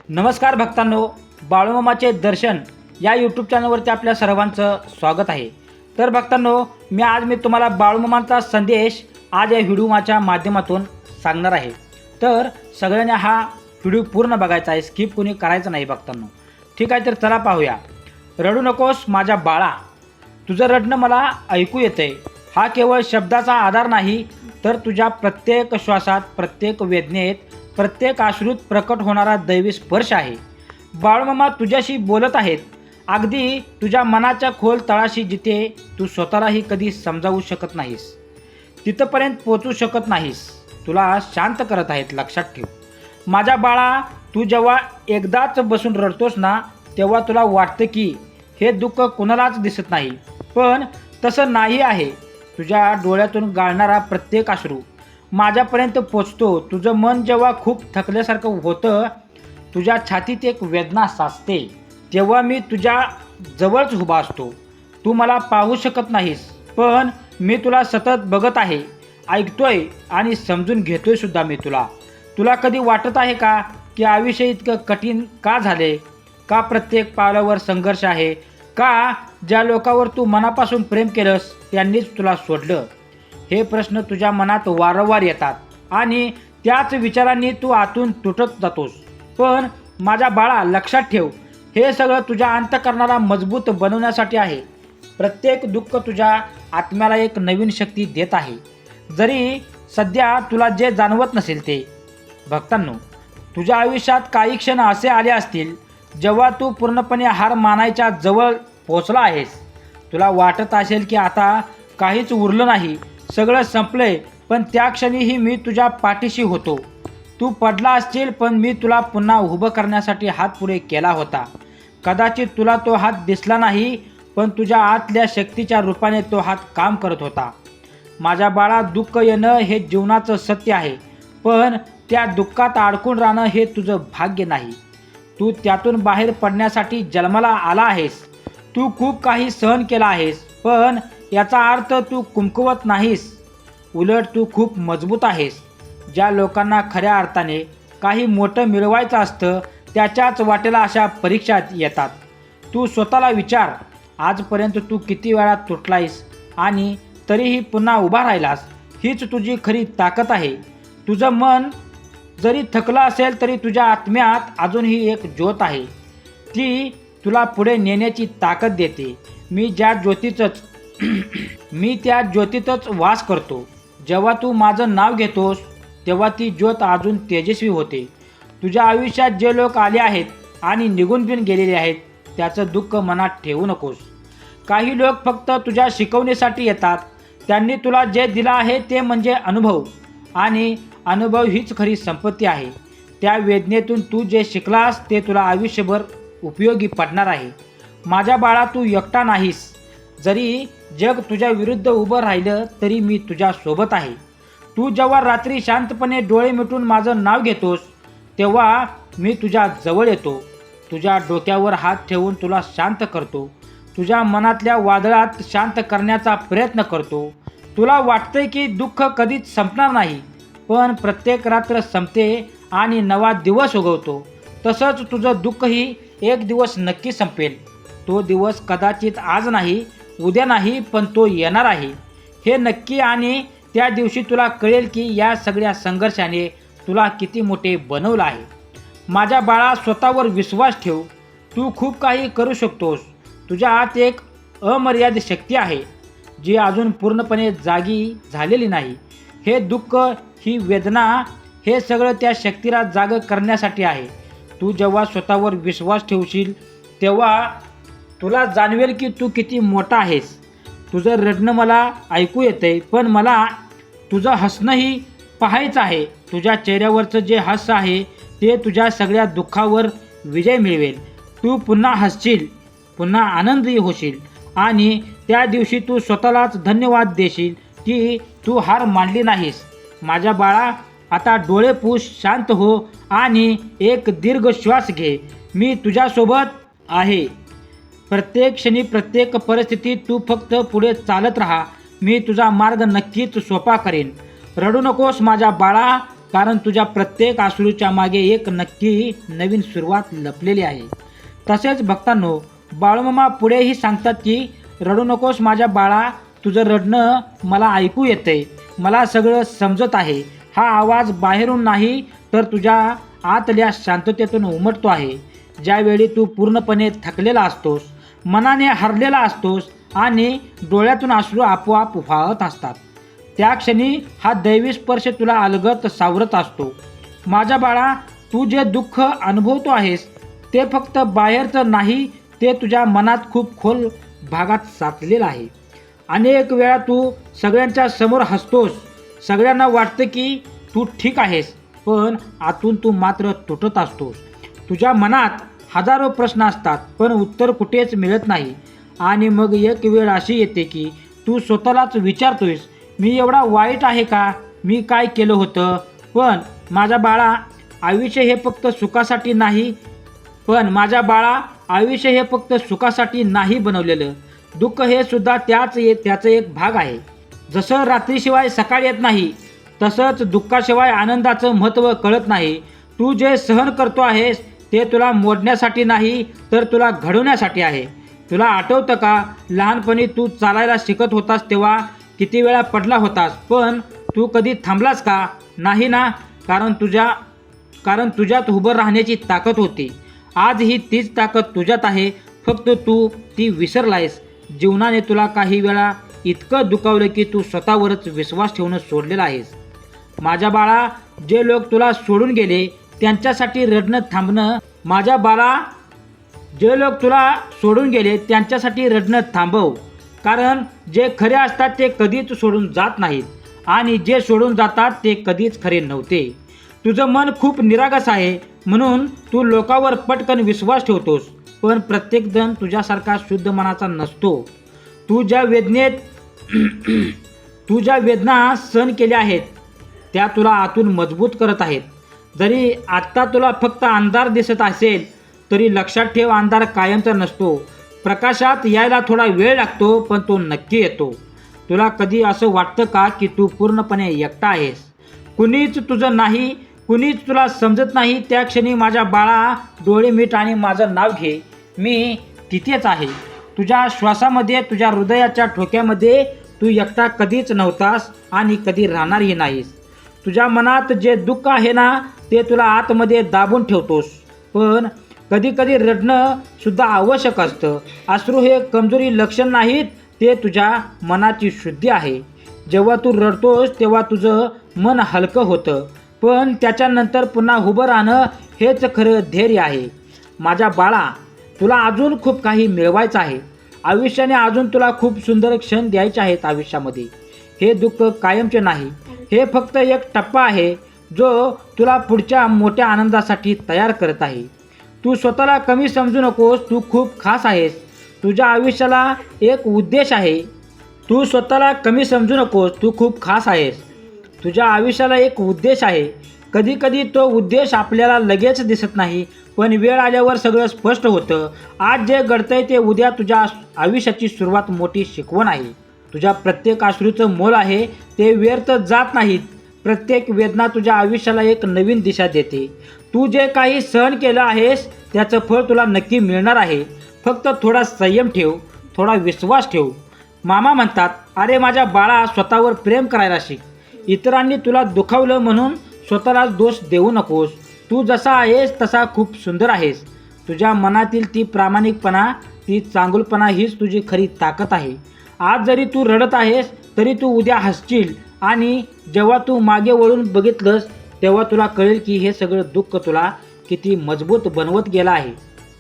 नमस्कार भक्तांनो, बाळूमामाचे दर्शन या यूट्यूब चॅनलवरती आपल्या सर्वांचं स्वागत आहे। तर भक्तांनो, आज मी तुम्हाला बाळूमामाचा संदेश आज या व्हिडिओच्या माध्यमातून सांगणार आहे। तर सगळ्यांनी हा व्हिडिओ पूर्ण बघायचा आहे, स्किप कोणी करायचं नाही भक्तांनो। ठीक आहे, तर चला पाहूया। रडू नकोस माझ्या बाळा, तुझं रडणं मला ऐकू येतंय। हा केवळ शब्दाचा आधार नाही, तर तुझ्या प्रत्येक श्वासात, प्रत्येक वेदनेत, प्रत्येक अश्रूत प्रकट होणारा दैवी स्पर्श आहे। बाळूमामा तुझ्याशी बोलत आहेत, अगदी तुझ्या मनाच्या खोल तळाशी, जिथे तू स्वतःलाही कधी समजावू शकत नाहीस, तिथपर्यंत पोचू शकत नाहीस। तुला शांत करत आहेत, लक्षात ठेव माझ्या बाळा। तू जेव्हा एकदाच बसून रडतोस ना, तेव्हा तुला वाटतं की हे दुःख कोणालाच दिसत नाही, पण तसं नाही आहे। तुझ्या डोळ्यातून गाळणारा प्रत्येक अश्रू माझ्यापर्यंत पोचतो। तुझं मन जेव्हा खूप थकल्यासारखं होतं, तुझ्या छातीत एक वेदना साचते, तेव्हा मी तुझ्या जवळच उभा असतो। तू मला पाहू शकत नाहीस, पण मी तुला सतत बघत आहे, ऐकतोय आणि समजून घेतोय सुद्धा मी तुला। तुला कधी वाटत आहे का की आयुष्य इतकं कठीण का झाले? का प्रत्येक पावलावर संघर्ष आहे? का ज्या लोकांवर तू मनापासून प्रेम केलंस त्यांनीच तुला सोडलं? हे प्रश्न तुझ्या मनात वारंवार येतात आणि त्याच विचारांनी तू आतून तुटत जातोस। पण माझ्या बाळा, लक्षात ठेव, हे सगळं तुझ्या अंतःकरणाला मजबूत बनवण्यासाठी आहे। प्रत्येक दुःख तुझ्या आत्म्याला एक नवीन शक्ती देत आहे, जरी सध्या तुला जे जाणवत नसेल ते। भक्तांनो, तुझ्या आयुष्यात काही क्षण असे आले असतील जेव्हा तू पूर्णपणे हार मानायच्या जवळ पोहोचला आहेस। तुला वाटत असेल की आता काहीच उरलं नाही, सगळं संपलंय, पण त्या क्षणीही मी तुझ्या पाठीशी होतो। तू पडला असशील, पण मी तुला पुन्हा उभं करण्यासाठी हात पुढे केला होता। कदाचित तुला तो हात दिसला नाही, पण तुझ्या आतल्या शक्तीच्या रूपाने तो हात काम करत होता। माझ्या बाळा, दुःख येणं हे जीवनाचं सत्य आहे, पण त्या दुःखात अडकून राहणं हे तुझं भाग्य नाही। तू त्यातून बाहेर पडण्यासाठी जन्माला आला आहेस। तू खूप काही सहन केला आहेस, पण याचा अर्थ तू कमकुवत नाहीस, उलट तू खूप मजबूत आहेस। ज्या लोकांना खऱ्या अर्थाने काही मोठं मिळवायचं असतं, त्याच्याच वाटेला अशा परीक्षा येतात। तू स्वतःला विचार, आजपर्यंत तू किती वेळा तुटलायस आणि तरीही पुन्हा उभा राहिलास। हीच तुझी खरी ताकद आहे। तुझं मन जरी थकलं असेल, तरी तुझ्या आत्म्यात अजूनही एक ज्योत आहे, ती तुला पुढे नेण्याची ताकद देते। मी त्या ज्योतीतच वास करतो। जेव्हा तू माझं नाव घेतोस, तेव्हा ती ज्योत अजून तेजस्वी होते। तुझ्या आयुष्यात जे लोक आले आहेत आणि निघून बिन गेलेले आहेत, त्याचं दुःख मनात ठेवू नकोस। काही लोक फक्त तुझ्या शिकवणीसाठी येतात। त्यांनी तुला जे दिलं आहे ते म्हणजे अनुभव, आणि अनुभव हीच खरी संपत्ती आहे। त्या वेदनेतून तू जे शिकलास ते तुला आयुष्यभर उपयोगी पडणार आहे। माझ्या बाळा, तू एकटा नाहीस। जरी जग तुझ्या विरुद्ध उभं राहिलं, तरी मी तुझ्या सोबत आहे। तू जेव्हा रात्री शांतपणे डोळे मिटून माझं नाव घेतोस, तेव्हा मी तुझ्या जवळ येतो। तुझ्या डोक्यावर हात ठेवून तुला शांत करतो। तुझ्या मनातल्या वादळात शांत करण्याचा प्रयत्न करतो। तुला वाटतंय की दुःख कधीच संपणार नाही, पण प्रत्येक रात्र संपते आणि नवा दिवस उगवतो। तसंच तुझं दुःखही एक दिवस नक्की संपेल। तो दिवस कदाचित आज नाही, उद्या नाही, पण तो येणार आहे, हे नक्की। आणि त्या दिवशी तुला कळेल की या सगळ्या संघर्षाने तुला किती मोठे बनवलं आहे। माझ्या बाळा, स्वतःवर विश्वास ठेव। तू खूप काही करू शकतोस। तुझ्या आत एक अमर्यादित शक्ती आहे, जी अजून पूर्णपणे जागी झालेली नाही। हे दुःख, ही वेदना, हे सगळं त्या शक्तीला जाग करण्यासाठी आहे। तू जेव्हा स्वतःवर विश्वास ठेवशील, तेव्हा तुला जाणवेल की तू किती मोठा आहेस। तुझं रडणं मला ऐकू येतंय, पण मला तुझं हसणंही पाहायचं आहे। तुझ्या चेहऱ्यावरचं जे हास्य आहे, ते तुझ्या सगळ्या दुःखावर विजय मिळवेल। तू पुन्हा हसशील, पुन्हा आनंदी होशील, आणि त्या दिवशी तू स्वतःलाच धन्यवाद देशील की तू हार मानली नाहीस। माझ्या बाळा, आता डोळे पुस, शांत हो आणि एक दीर्घ श्वास घे। मी तुझ्यासोबत आहे। प्रत्येक क्षणी, प्रत्येक परिस्थितीत तू फक्त पुढे चालत राहा। मी तुझा मार्ग नक्कीच सोपा करेन। रडू नकोस माझ्या बाळा, कारण तुझ्या प्रत्येक अश्रूच्या मागे एक नक्की नवीन सुरुवात लपलेली आहे. तसेच भक्तांनो, बाळूमामा पुढेही सांगतात की रडू नकोस माझ्या बाळा, तुझं रडणं मला ऐकू येतंय, मला सगळं समजत आहे. हा आवाज बाहेरून नाही तर तुझ्या आतल्या शांततेतून उमटतो आहे. ज्यावेळी तू पूर्णपणे थकलेला असतोस, मनाने हरलेला असतोस आणि डोळ्यातून अश्रू आपोआप वाहत असतात, त्या क्षणी हा दैवी स्पर्श तुला अलगद सावरत असतो. माझ्या बाळा, तू जे दुःख अनुभवतो आहेस ते फक्त बाहेरचं नाही, ते तुझ्या मनात खूप खोल भागात साचलेलं आहे. अनेक वेळा तू सगळ्यांच्या समोर हसतोस, सगळ्यांना वाटतं की तू ठीक आहेस, पण आतून तू मात्र तुटत असतोस. तुझ्या मनात हजारो प्रश्न असतात पण उत्तर कुठेच मिळत नाही. आणि मग एक वेळ अशी येते की तू स्वतःलाच विचारतोयस, मी एवढा वाईट आहे का? मी काय केलं होतं? पण माझ्या बाळा, आयुष्य हे फक्त सुखासाठी नाही आयुष्य हे फक्त सुखासाठी नाही बनवलेलं. दुःख हे सुद्धा त्याचा एक भाग आहे. जसं रात्रीशिवाय सकाळ येत नाही, तसंच दुःखाशिवाय आनंदाचं महत्त्व कळत नाही. तू जे सहन करतो आहेस ते तुला मोडण्यासाठी नाही तर तुला घडवण्यासाठी आहे. तुला आठवतं का, लहानपणी तू चालायला शिकत होतास तेव्हा किती वेळा पडला होतास, पण तू कधी थांबलास का? नाही ना, कारण तुझ्यात उभं राहण्याची ताकद होती. आज ही तीच ताकद तुझ्यात आहे, फक्त तू ती विसरलायस. जीवनाने तुला काही वेळा इतकं दुखावलं की तू स्वतःवरच विश्वास ठेवणं सोडलेला आहेस. माझ्या बाळा, जे लोक तुला सोडून गेले त्यांच्यासाठी रडणं थांबणं माझ्या बाळा जे लोक तुला सोडून गेले त्यांच्यासाठी रडणं थांबव. कारण जे खरे असतात ते कधीच सोडून जात नाहीत आणि जे सोडून जातात ते कधीच खरे नव्हते. तुझं मन खूप निरागस आहे म्हणून तू लोकांवर पटकन विश्वास ठेवतोस, पण प्रत्येक जण तुझ्यासारखा शुद्ध मनाचा नसतो. तू ज्या वेदना सहन केल्या आहेत त्या तुला आतून मजबूत करत आहेत. जरी आत्ता तुला फक्त अंधार दिसत असेल तरी लक्षात ठेव, अंधार कायमचा नसतो. प्रकाशात यायला थोडा वेळ लागतो पण तो नक्की येतो. तुला कधी असं वाटतं का की तू पूर्णपणे एकटा आहेस, कुणीच तुझं नाही, कुणीच तुला समजत नाही? त्या क्षणी माझ्या बाळा, डोळे मीट आणि माझं नाव घे. मी तिथेच आहे, तुझ्या श्वासामध्ये, तुझ्या हृदयाच्या ठोक्यामध्ये. तू एकटा कधीच नव्हतास आणि कधी राहणारही नाहीस. तुझ्या मनात जे दुःख आहे ना ते तुला आतमध्ये दाबून ठेवतोस, पण कधी कधी रडणं सुद्धा आवश्यक असतं. अश्रू हे कमजोरी लक्षण नाहीत, ते तुझ्या मनाची शुद्धी आहे. जेव्हा तू रडतोस तेव्हा तुझं मन हलकं होतं, पण त्याच्यानंतर पुन्हा उभं राहणं हेच खरं धैर्य आहे. माझ्या बाळा, तुला अजून खूप काही मिळवायचं आहे. आयुष्याने अजून तुला खूप सुंदर क्षण द्यायचे आहेत आयुष्यामध्ये. हे दुःख कायमचे नाही, हे फक्त एक टप्पा आहे जो तुला पुढच्या मोठ्या आनंदासाठी तयार करत आहे. तू स्वतःला कमी समजू नकोस, तू खूप खास आहेस. तुझ्या आयुष्याला एक उद्देश आहे. तू स्वतःला कमी समजू नकोस, तू खूप खास आहेस. तुझ्या आयुष्याला एक उद्देश आहे. कधी कधी तो उद्देश आपल्याला लगेच दिसत नाही, पण वेळ आल्यावर सगळं स्पष्ट होतं. आज जे घडतंय ते उद्या तुझ्या आयुष्याची सुरुवात मोठी शिकवण आहे. तुझ्या प्रत्येक अश्रूचं मोल आहे, ते व्यर्थ जात नाहीत. प्रत्येक वेदना तुझ्या आयुष्याला एक नवीन दिशा देते. तू जे काही सहन केलं आहेस त्याचं फळ तुला नक्की मिळणार आहे. फक्त थोडा संयम ठेव, थोडा विश्वास ठेव. मामा म्हणतात, अरे माझ्या बाळा, स्वतःवर प्रेम करायला शिक. इतरांनी तुला दुखावलं म्हणून स्वतःला दोष देऊ नकोस. तू जसा आहेस तसा खूप सुंदर आहेस. तुझ्या मनातील ती प्रामाणिकपणा, ती चांगुलपणा हीच तुझी खरी ताकद आहे. आज जरी तू रडत आहेस तरी तू उद्या हसशील आणि जेव्हा तू मागे वळून बघितलंस तेव्हा तुला कळेल की हे सगळं दुःख तुला किती मजबूत बनवत गेलं आहे.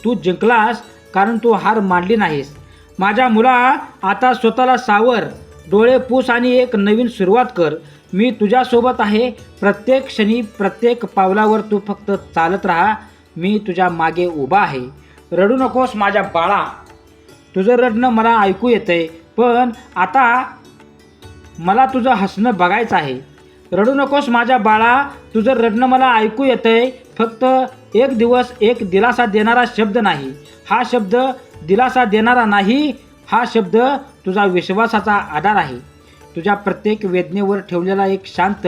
तू जिंकलास कारण तू हार मानली नाहीस. माझ्या मुला, आता स्वतःला सावर, डोळे पुस आणि एक नवीन सुरुवात कर. मी तुझ्यासोबत आहे. प्रत्येक क्षणी, प्रत्येक पावलावर तू फक्त चालत राहा. मी तुझ्या मागे उभा आहे. रडू नकोस माझ्या बाळा. तुझं रडणं मला ऐकू येतंय, पण आता मला तुझं हसणं बघायचं आहे. रडू नकोस माझ्या बाळा, तुझं रडणं मला ऐकू येतंय. फक्त एक दिवस एक दिलासा देणारा शब्द नाही. हा शब्द दिलासा देणारा नाही, हा शब्द तुझा विश्वासाचा आधार आहे. तुझ्या प्रत्येक वेदनेवर ठेवलेला एक शांत,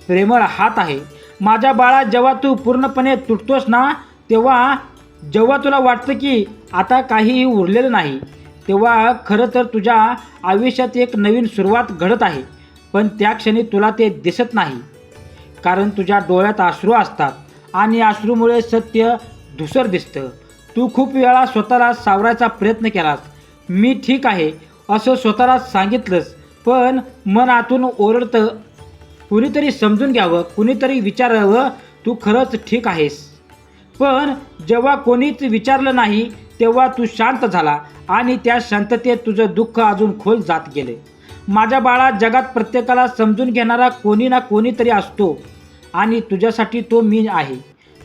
प्रेमळ हात आहे. माझ्या बाळा, जेव्हा तू पूर्णपणे तुटतोस ना, जेव्हा तुला वाटतं की आता काहीही उरलेलं नाही, तेव्हा खरं तर तुझ्या आयुष्यात एक नवीन सुरुवात घडत आहे. पण त्या क्षणी तुला ते दिसत नाही, कारण तुझ्या डोळ्यात अश्रू असतात आणि अश्रूमुळे सत्य धूसर दिसतं. तू खूप वेळा स्वतःला सावरायचा प्रयत्न केलास, मी ठीक आहे असं स्वतःला सांगितलंस, पण मन आतून ओरडतं, कुणीतरी समजून घ्यावं, कुणीतरी विचारावं तू खरंच ठीक आहेस. पण जेव्हा कोणीच विचारलं नाही तेव्हा तू शांत झाला आणि त्या शांततेत तुझं दुःख अजून खोल जात गेले. माझ्या बाळा, जगात प्रत्येकाला समजून घेणारा कोणी ना कोणीतरी असतो आणि तुझ्यासाठी तो मी आहे.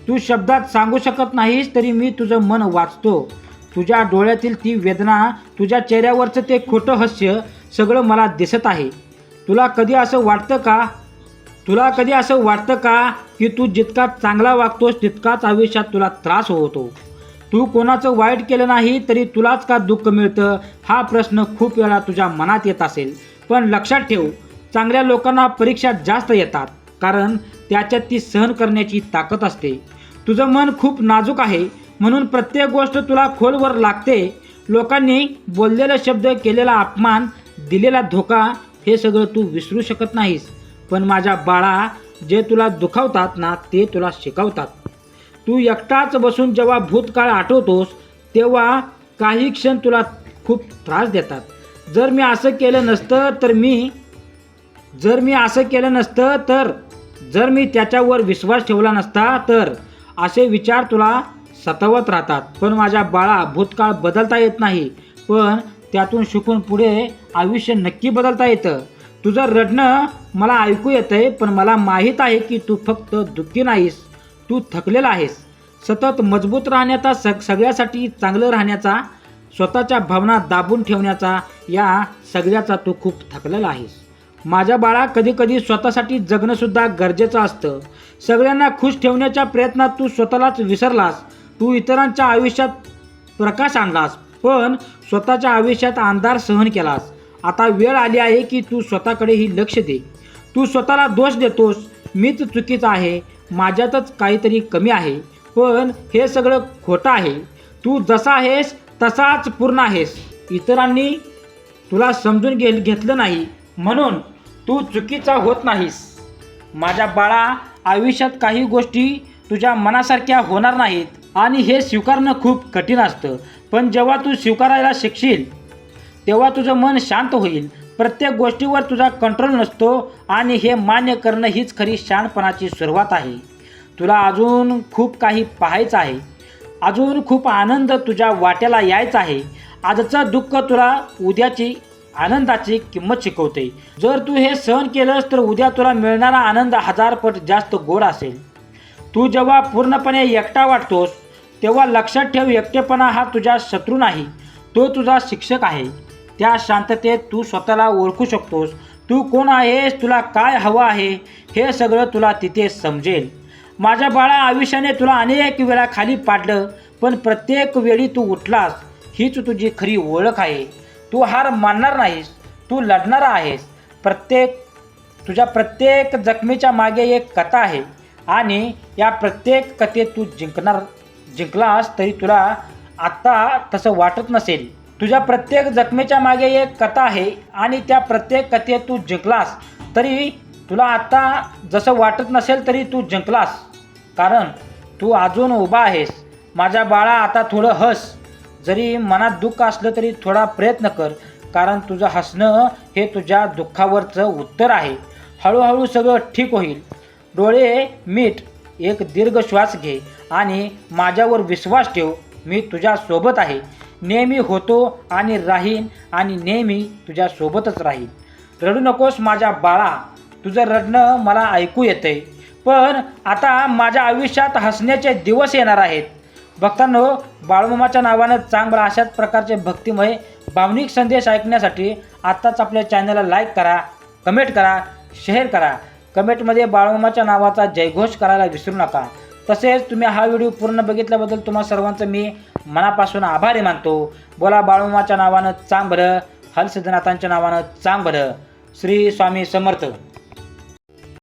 तू शब्दात सांगू शकत नाहीस तरी मी तुझं मन वाचतो. तुझ्या डोळ्यातील ती वेदना, तुझ्या चेहऱ्यावरचं ते खोटं हास्य सगळं मला दिसत आहे. तुला कधी असं वाटतं का की तू जितका चांगला वागतोस तितकाच आयुष्यात तुला त्रास होतो? तू कोणाचं वाईट केलं नाही तरी तुलाच का दुःख मिळतं, हा प्रश्न खूप वेळा तुझ्या मनात येत असेल. पण लक्षात ठेव, चांगल्या लोकांना परीक्षा जास्त येतात, कारण त्याच्यात ती सहन करण्याची ताकद असते. तुझं मन खूप नाजूक आहे, म्हणून प्रत्येक गोष्ट तुला खोलवर लागते. लोकांनी बोललेले शब्द, केलेला अपमान, दिलेला धोका हे सगळं तू विसरू शकत नाहीस. पण माझ्या बाळा, जे तुला दुखावतात ना ते तुला शिकवतात. तू एकटाच बसून जेव्हा भूतकाळ आठवतोस तेव्हा काही क्षण तुला खूप त्रास देतात. जर मी असं केलं नसतं तर जर मी त्याच्यावर विश्वास ठेवला नसता तर असे विचार तुला सतावत राहतात. पण माझ्या बाळा, भूतकाळ बदलता येत नाही, पण त्यातून शिकून पुढे आयुष्य नक्की बदलता येतं. तुझं रडणं मला ऐकू येतंय, पण मला माहीत आहे की तू फक्त दुःखी नाहीस, तू थकलेला आहेस. सतत मजबूत राहण्याचा, सगळ्यासाठी चांगलं राहण्याचा, स्वतःच्या भावना दाबून ठेवण्याचा, या सगळ्याचा तू खूप थकलेला आहेस. माझ्या बाळा, कधीकधी स्वतःसाठी जगणंसुद्धा गरजेचं असतं. सगळ्यांना खुश ठेवण्याच्या प्रयत्नात तू स्वतःलाच विसरलास. तू इतरांच्या आयुष्यात प्रकाश आणलास, पण स्वतःच्या आयुष्यात अंधार सहन केलास. आता वेळ आली आहे की तू स्वतःकडेही लक्ष दे. तू स्वतःला दोष देतोस, मीच चुकीचा आहे, माझ्यातच काहीतरी कमी आहे, पण हे सगळं खोटं आहे. तू जसा आहेस तसाच पूर्ण आहेस. इतरांनी तुला समजून घेतलं नाही म्हणून तू चुकीचा होत नाहीस. माझ्या बाळा, आयुष्यात काही गोष्टी तुझ्या मनासारख्या होणार नाहीत आणि हे स्वीकारणं खूप कठीण असतं. पण जेव्हा तू स्वीकारायला शिकशील तेव्हा तुझं मन शांत होईल. प्रत्येक गोष्टीवर तुझा कंट्रोल नसतो आणि हे मान्य करणं हीच खरी शहाणपणाची सुरुवात आहे. तुला अजून खूप काही पाहायचं आहे, अजून खूप आनंद तुझ्या वाट्याला यायचा आहे. आजचं दुःख तुला उद्याची आनंदाची किंमत शिकवते. जर तू हे सहन केलंस तर उद्या तुला मिळणारा आनंद 1000 पट जास्त गोड असेल. तू जेव्हा पूर्णपणे एकटा वाटतोस तेव्हा लक्षात ठेव, एकटेपणा हा तुझा शत्रू नाही, तो तुझा शिक्षक आहे. त्या शांततेत तू स्वतःला ओळखू शकतोस. तू कोण आहेस, तुला काय हवं आहे, हे सगळं तुला तिथे समजेल. माझ्या बाळा, आयुष्याने तुला अनेक वेळा खाली पाडलं, पण प्रत्येक वेळी तू उठलास. हीच तुझी खरी ओळख आहे. तू हार मानणार नाहीस, तू लढणारा आहेस. तुझ्या प्रत्येक जखमेच्या मागे एक कथा आहे आणि या प्रत्येक कथेत तू जिंकलास तरी तुला आत्ता तसं वाटत नसेल. तुझ्या प्रत्येक जखमेच्या मागे एक कथा आहे आणि त्या प्रत्येक कथेत तू जिंकलास तरी तुला आत्ता जसं वाटत नसेल तरी तू जिंकलास, कारण तू अजून उभा आहेस. माझ्या बाळा, आता थोडं हस. जरी मनात दुःख असलं तरी थोडा प्रयत्न कर, कारण तुझं हसणं हे तुझ्या दुःखावरचं उत्तर आहे. हळूहळू सगळं ठीक होईल. डोळे मीट, एक दीर्घ श्वास घे आणि माझ्यावर विश्वास ठेव. मी तुझ्यासोबत आहे, नेहमी होतो आणि राहीन आणि नेहमी तुझ्यासोबतच राहीन. रडू नकोस माझ्या बाळा, तुझं रडणं मला ऐकू येतंय, पण आता माझ्या आयुष्यात हसण्याचे दिवस येणार आहेत. भक्तांनो, बाळूमामाच्या नावानं चांगला अशाच प्रकारचे भक्तिमय भावनिक संदेश ऐकण्यासाठी आत्ताच आपल्या चॅनलला लाईक करा, कमेंट करा, शेअर करा. कमेंटमध्ये बाळूमामाच्या नावाचा जयघोष करायला विसरू नका. तसेच तुम्ही हा व्हिडिओ पूर्ण बघितल्याबद्दल तुम्हा सर्वांचं मी मनापासून आभारी मानतो. बोला बाळूमामाच्या नावानं चांग भलं, हलसिद्धनाथांच्या नावानं चांग भलं. श्री स्वामी समर्थ.